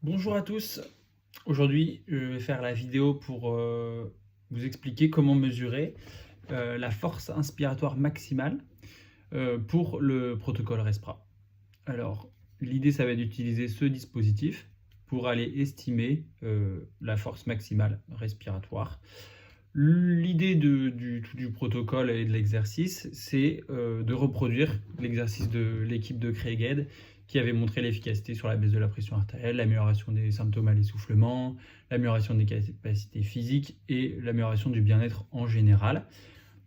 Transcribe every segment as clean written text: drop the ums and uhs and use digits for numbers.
Bonjour à tous. Aujourd'hui, je vais faire la vidéo pour vous expliquer comment mesurer la force inspiratoire maximale pour le protocole Respira. Alors, l'idée, ça va être d'utiliser ce dispositif pour aller estimer la force maximale respiratoire. L'idée du protocole et de l'exercice, c'est de reproduire l'exercice de l'équipe de Craig qui avait montré l'efficacité sur la baisse de la pression artérielle, l'amélioration des symptômes à l'essoufflement, l'amélioration des capacités physiques et l'amélioration du bien-être en général.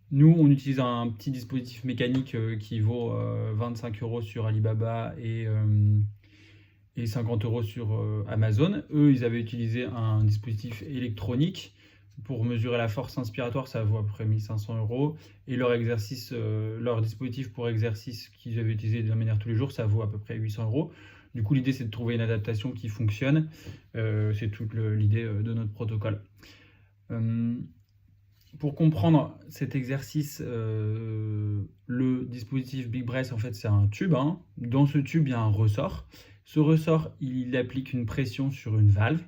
Nous, on utilise un petit dispositif mécanique qui vaut 25 € sur Alibaba et 50 € sur Amazon. Eux, ils avaient utilisé un dispositif électronique pour mesurer la force inspiratoire, ça vaut à peu près 1500 €. Et leur dispositif pour exercice qu'ils avaient utilisé de manière tous les jours, ça vaut à peu près 800 €. Du coup, l'idée, c'est de trouver une adaptation qui fonctionne. C'est toute l'idée de notre protocole. Pour comprendre cet exercice, le dispositif Big Breath, en fait, c'est un tube. Dans ce tube, il y a un ressort. Ce ressort, il applique une pression sur une valve.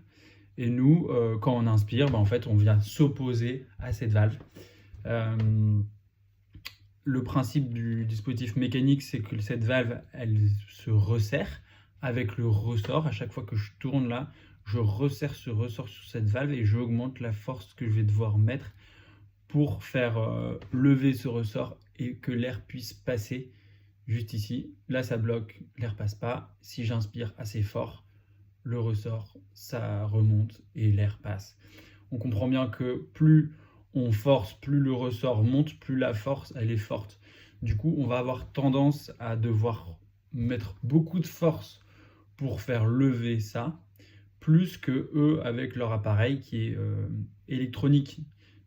Et nous, quand on inspire, en fait, on vient s'opposer à cette valve. Le principe du dispositif mécanique, c'est que cette valve, elle se resserre avec le ressort. À chaque fois que je tourne là, je resserre ce ressort sur cette valve et j'augmente la force que je vais devoir mettre pour faire lever ce ressort et que l'air puisse passer juste ici. Là, ça bloque, l'air passe pas. Si j'inspire assez fort, le ressort, ça remonte et l'air passe. On comprend bien que plus on force, plus le ressort monte, plus la force, elle est forte. Du coup, on va avoir tendance à devoir mettre beaucoup de force pour faire lever ça, plus que eux avec leur appareil qui est électronique.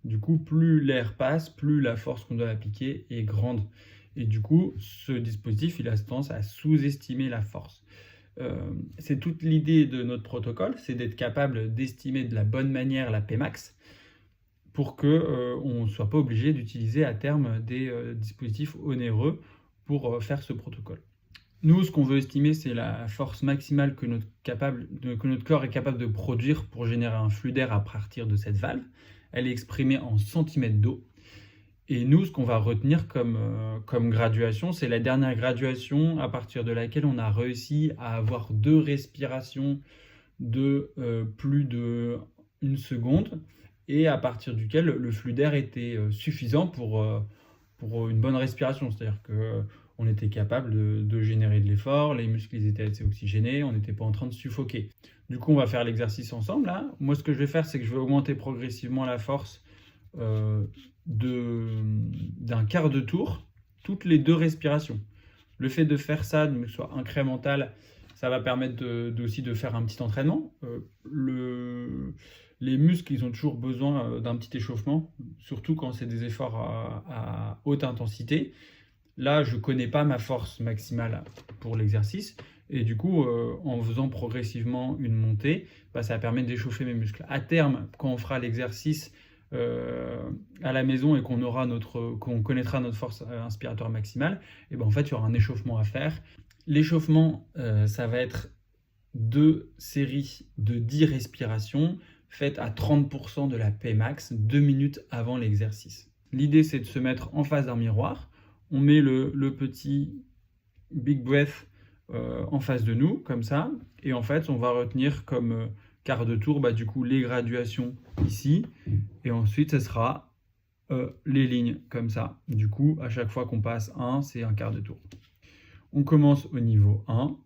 Du coup, plus l'air passe, plus la force qu'on doit appliquer est grande. Et du coup, ce dispositif, il a tendance à sous-estimer la force. C'est toute l'idée de notre protocole, c'est d'être capable d'estimer de la bonne manière la Pmax pour qu'on ne soit pas obligé d'utiliser à terme des dispositifs onéreux pour faire ce protocole. Nous, ce qu'on veut estimer, c'est la force maximale que notre corps est capable de produire pour générer un flux d'air à partir de cette valve. Elle est exprimée en centimètres d'eau. Et nous, ce qu'on va retenir comme graduation, c'est la dernière graduation à partir de laquelle on a réussi à avoir 2 respirations de plus d'1 seconde et à partir duquel le flux d'air était suffisant pour une bonne respiration. C'est-à-dire qu'on était capable de générer de l'effort, les muscles ils étaient assez oxygénés, on n'était pas en train de suffoquer. Du coup, on va faire l'exercice ensemble là. Moi, ce que je vais faire, c'est que je vais augmenter progressivement la force d'un quart de tour toutes les 2 respirations. Le fait de faire ça, de soit incrémental, ça va permettre aussi de faire un petit entraînement. Les muscles, ils ont toujours besoin d'un petit échauffement, surtout quand c'est des efforts à haute intensité. Là, je ne connais pas ma force maximale pour l'exercice. Et du coup, en faisant progressivement une montée, ça va permettre d'échauffer mes muscles. À terme, quand on fera l'exercice à la maison et qu'on connaîtra notre force inspiratoire maximale, et en fait, il y aura un échauffement à faire. L'échauffement, ça va être 2 séries de 10 respirations faites à 30% de la Pmax, 2 minutes avant l'exercice. L'idée, c'est de se mettre en face d'un miroir. On met le petit Big Breath en face de nous, comme ça. Et en fait, on va retenir comme quart de tour, du coup, les graduations ici. Et ensuite, ce sera les lignes comme ça. Du coup, à chaque fois qu'on passe 1, c'est un quart de tour. On commence au niveau 1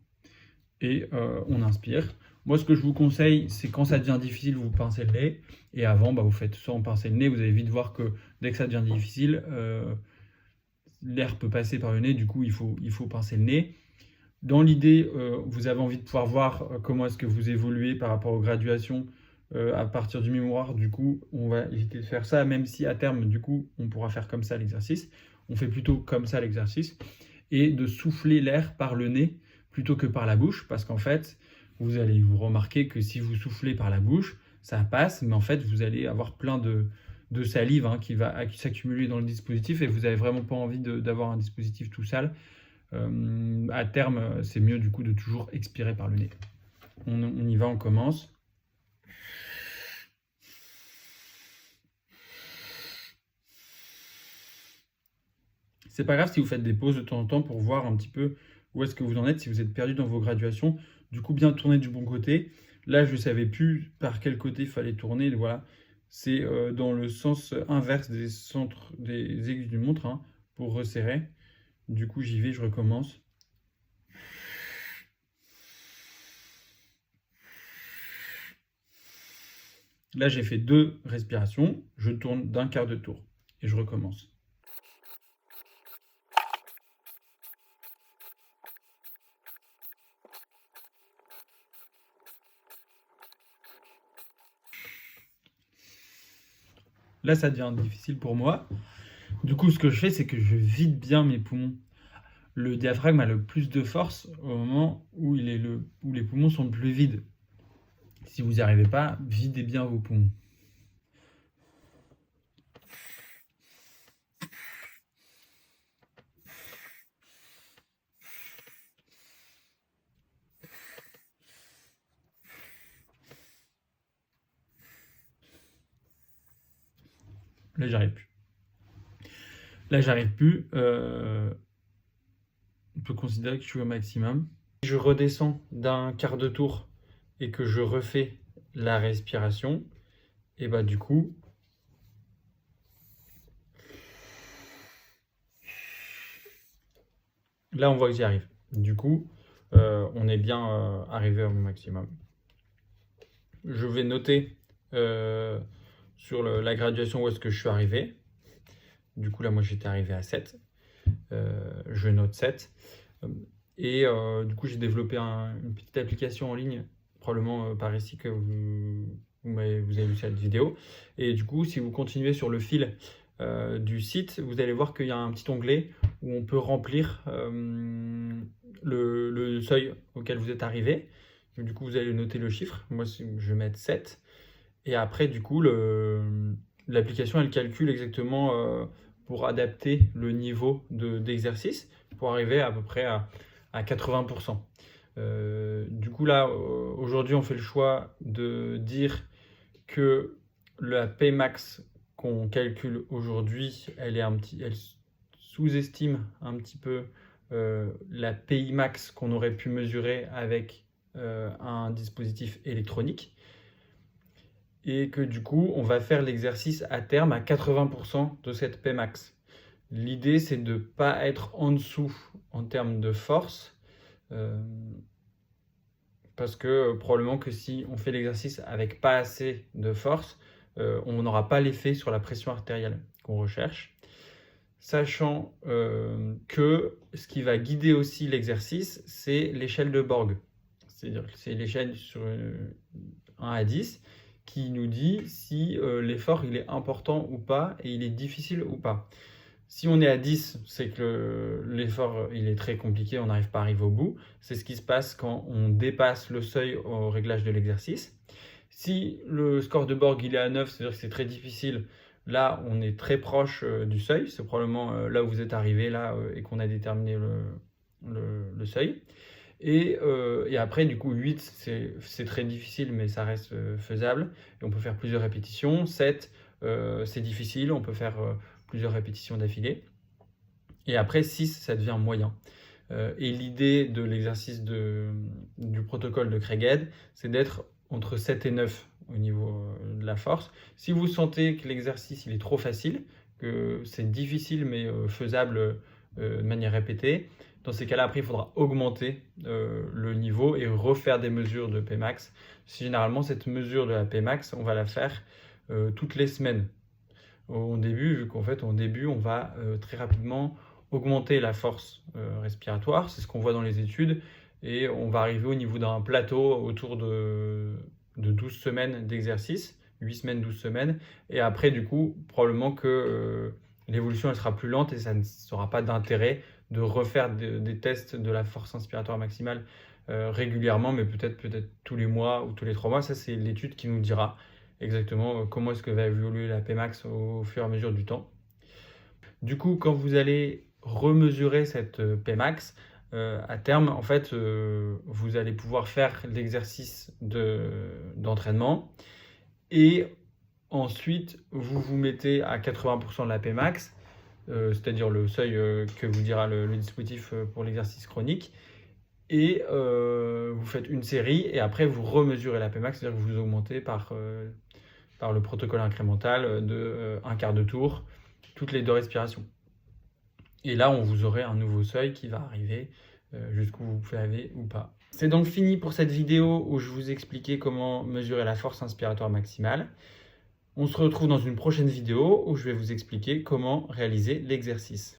et on inspire. Moi, ce que je vous conseille, c'est quand ça devient difficile, vous pincez le nez. Et avant, vous faites sans pincer le nez. Vous allez vite voir que dès que ça devient difficile, l'air peut passer par le nez. Du coup, il faut pincer le nez. Dans l'idée, vous avez envie de pouvoir voir comment est-ce que vous évoluez par rapport aux graduations à partir du miroir. Du coup, on va éviter de faire ça, même si à terme, du coup, on pourra faire comme ça l'exercice. On fait plutôt comme ça l'exercice. Et de souffler l'air par le nez plutôt que par la bouche, parce qu'en fait, vous allez vous remarquer que si vous soufflez par la bouche, ça passe, mais en fait, vous allez avoir plein de salive qui va s'accumuler dans le dispositif et vous n'avez vraiment pas envie d'avoir un dispositif tout sale. À terme, c'est mieux du coup de toujours expirer par le nez. on y va, on commence. C'est pas grave si vous faites des pauses de temps en temps pour voir un petit peu où est-ce que vous en êtes, si vous êtes perdu dans vos graduations. Du coup, bien tourner du bon côté. Là, je ne savais plus par quel côté il fallait tourner. Voilà, c'est dans le sens inverse des centres des aiguilles d'une montre, hein, pour resserrer. Du coup, j'y vais, je recommence. Là, j'ai fait 2 respirations. Je tourne d'un quart de tour et je recommence. Là, ça devient difficile pour moi. Du coup, ce que je fais, c'est que je vide bien mes poumons. Le diaphragme a le plus de force au moment où les poumons sont le plus vides. Si vous n'y arrivez pas, videz bien vos poumons. Là, j'arrive plus. Là, j'arrive plus. On peut considérer que je suis au maximum. Si je redescends d'un quart de tour et que je refais la respiration, et bah du coup, là, on voit que j'y arrive. Du coup, on est bien arrivé au maximum. Je vais noter sur la graduation où est-ce que je suis arrivé. Du coup, là, moi, j'étais arrivé à 7. Je note 7. Et du coup, j'ai développé une petite application en ligne, probablement par ici que vous avez vu cette vidéo. Et du coup, si vous continuez sur le fil du site, vous allez voir qu'il y a un petit onglet où on peut remplir le seuil auquel vous êtes arrivé. Du coup, vous allez noter le chiffre. Moi, je vais mettre 7. Et après, du coup, l'application, elle calcule exactement pour adapter le niveau d'exercice pour arriver à peu près à 80%. Du coup, là, aujourd'hui, on fait le choix de dire que la Pmax qu'on calcule aujourd'hui, elle sous-estime un petit peu la Pimax qu'on aurait pu mesurer avec un dispositif électronique. Et que du coup, on va faire l'exercice à terme à 80% de cette Pmax. L'idée, c'est de ne pas être en dessous en termes de force, parce que probablement que si on fait l'exercice avec pas assez de force, on n'aura pas l'effet sur la pression artérielle qu'on recherche. Sachant que ce qui va guider aussi l'exercice, c'est l'échelle de Borg. C'est-à-dire que c'est l'échelle sur 1 à 10 qui nous dit si l'effort il est important ou pas et il est difficile ou pas. Si on est à 10, c'est que l'effort il est très compliqué, on n'arrive pas à arriver au bout. C'est ce qui se passe quand on dépasse le seuil au réglage de l'exercice. Si le score de Borg il est à 9, c'est-à-dire que c'est très difficile, là on est très proche du seuil. C'est probablement là où vous êtes arrivé là et qu'on a déterminé le seuil. Et après, du coup, 8, c'est très difficile, mais ça reste faisable. Et on peut faire plusieurs répétitions. 7, c'est difficile, on peut faire plusieurs répétitions d'affilée. Et après, 6, ça devient moyen. Et l'idée de l'exercice du protocole de Craighead, c'est d'être entre 7 et 9 au niveau de la force. Si vous sentez que l'exercice il est trop facile, que c'est difficile mais faisable de manière répétée, dans ces cas-là, après, il faudra augmenter le niveau et refaire des mesures de Pmax. Généralement, cette mesure de la Pmax, on va la faire toutes les semaines. Au début, vu qu'en fait, au début, on va très rapidement augmenter la force respiratoire. C'est ce qu'on voit dans les études. Et on va arriver au niveau d'un plateau autour de 12 semaines d'exercice, 8 semaines, 12 semaines. Et après, du coup, probablement que l'évolution elle sera plus lente et ça ne sera pas d'intérêt de refaire des tests de la force inspiratoire maximale régulièrement, mais peut-être tous les mois ou tous les 3 mois. Ça, c'est l'étude qui nous dira exactement comment est-ce que va évoluer la Pmax au fur et à mesure du temps. Du coup, quand vous allez remesurer cette Pmax, à terme, en fait, vous allez pouvoir faire l'exercice d'entraînement et ensuite, vous vous mettez à 80% de la Pmax, c'est-à-dire le seuil que vous dira le dispositif pour l'exercice chronique. Et vous faites une série et après vous remesurez la Pmax, c'est-à-dire que vous augmentez par le protocole incrémental de un quart de tour toutes les 2 respirations. Et là, on vous aurait un nouveau seuil qui va arriver jusqu'où vous pouvez aller ou pas. C'est donc fini pour cette vidéo où je vous expliquais comment mesurer la force inspiratoire maximale. On se retrouve dans une prochaine vidéo où je vais vous expliquer comment réaliser l'exercice.